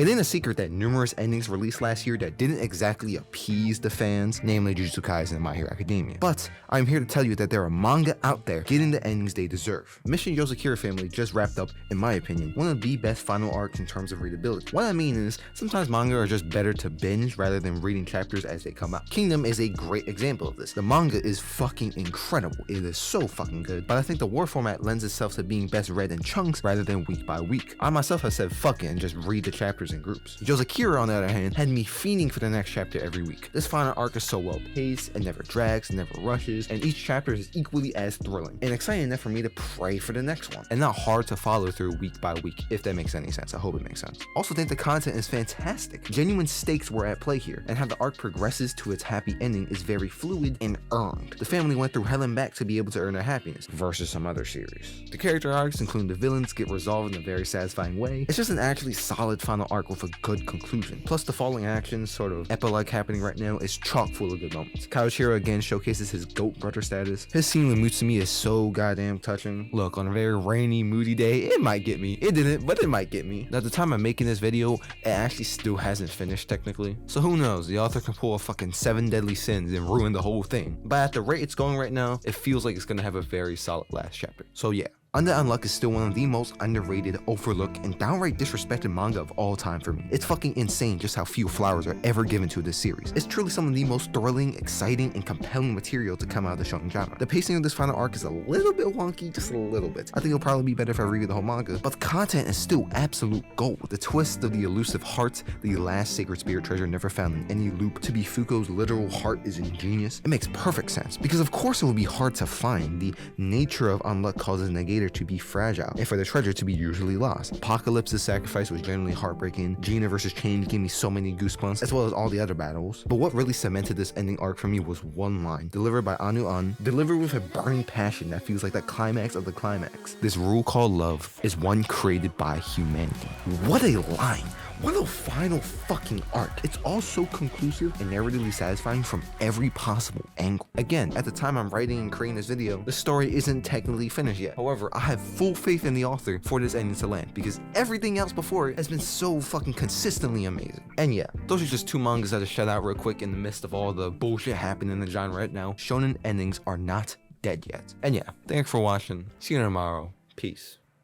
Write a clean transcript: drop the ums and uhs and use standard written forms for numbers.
It ain't a secret that numerous endings released last year that didn't exactly appease the fans, namely Jujutsu Kaisen and My Hero Academia. But I'm here to tell you that there are manga out there getting the endings they deserve. Mission Yozakura Family just wrapped up, in my opinion, one of the best final arcs in terms of readability. What I mean is, sometimes manga are just better to binge rather than reading chapters as they come out. Kingdom is a great example of this. The manga is fucking incredible. It is so fucking good, but I think the war format lends itself to being best read in chunks rather than week by week. I myself have said fuck it and just read the chapters in groups. Yozakura, on the other hand, had me fiending for the next chapter every week. This final arc is so well paced, it never drags, never rushes, and each chapter is equally as thrilling and exciting enough for me to pray for the next one, and not hard to follow through week by week, if that makes any sense. I hope it makes sense. Also think the content is fantastic. Genuine stakes were at play here, and how the arc progresses to its happy ending is very fluid and earned. The family went through hell and back to be able to earn their happiness, versus some other series. The character arcs, including the villains, get resolved in a very satisfying way. It's just an actually solid final arc with a good conclusion. Plus the following actions, sort of epilogue happening right now, is chock full of good moments. Kaoshiro again showcases his GOAT brother status. His scene with Mutsumi is so goddamn touching. Look, on a very rainy, moody day, it might get me. It didn't, but it might get me. Now, at the time I'm making this video, it actually still hasn't finished technically. So who knows, the author can pull a fucking 7 deadly sins and ruin the whole thing. But at the rate it's going right now, it feels like it's gonna have a very solid last chapter. So yeah. Undead Unluck is still one of the most underrated, overlooked, and downright disrespected manga of all time for me. It's fucking insane just how few flowers are ever given to this series. It's truly some of the most thrilling, exciting, and compelling material to come out of the shonen genre. The pacing of this final arc is a little bit wonky, just a little bit. I think it'll probably be better if I reread the whole manga, but the content is still absolute gold. The twist of the elusive heart, the last sacred spirit treasure never found in any loop, to be Fuko's literal heart is ingenious. It makes perfect sense, because of course it will be hard to find. The nature of unluck causes negator to be fragile, and for the treasure to be usually lost. Apocalypse's sacrifice was generally heartbreaking. Gina versus Change gave me so many goosebumps, as well as all the other battles. But what really cemented this ending arc for me was one line, delivered by Anu An, delivered with a burning passion that feels like the climax of the climax. This rule called love is one created by humanity. What a line! What a final fucking arc. It's all so conclusive and narratively satisfying from every possible angle. Again, at the time I'm writing and creating this video, the story isn't technically finished yet. However, I have full faith in the author for this ending to land, because everything else before it has been so fucking consistently amazing. And yeah, those are just 2 mangas that I shout out real quick in the midst of all the bullshit happening in the genre right now. Shonen endings are not dead yet. And yeah, thanks for watching. See you tomorrow. Peace.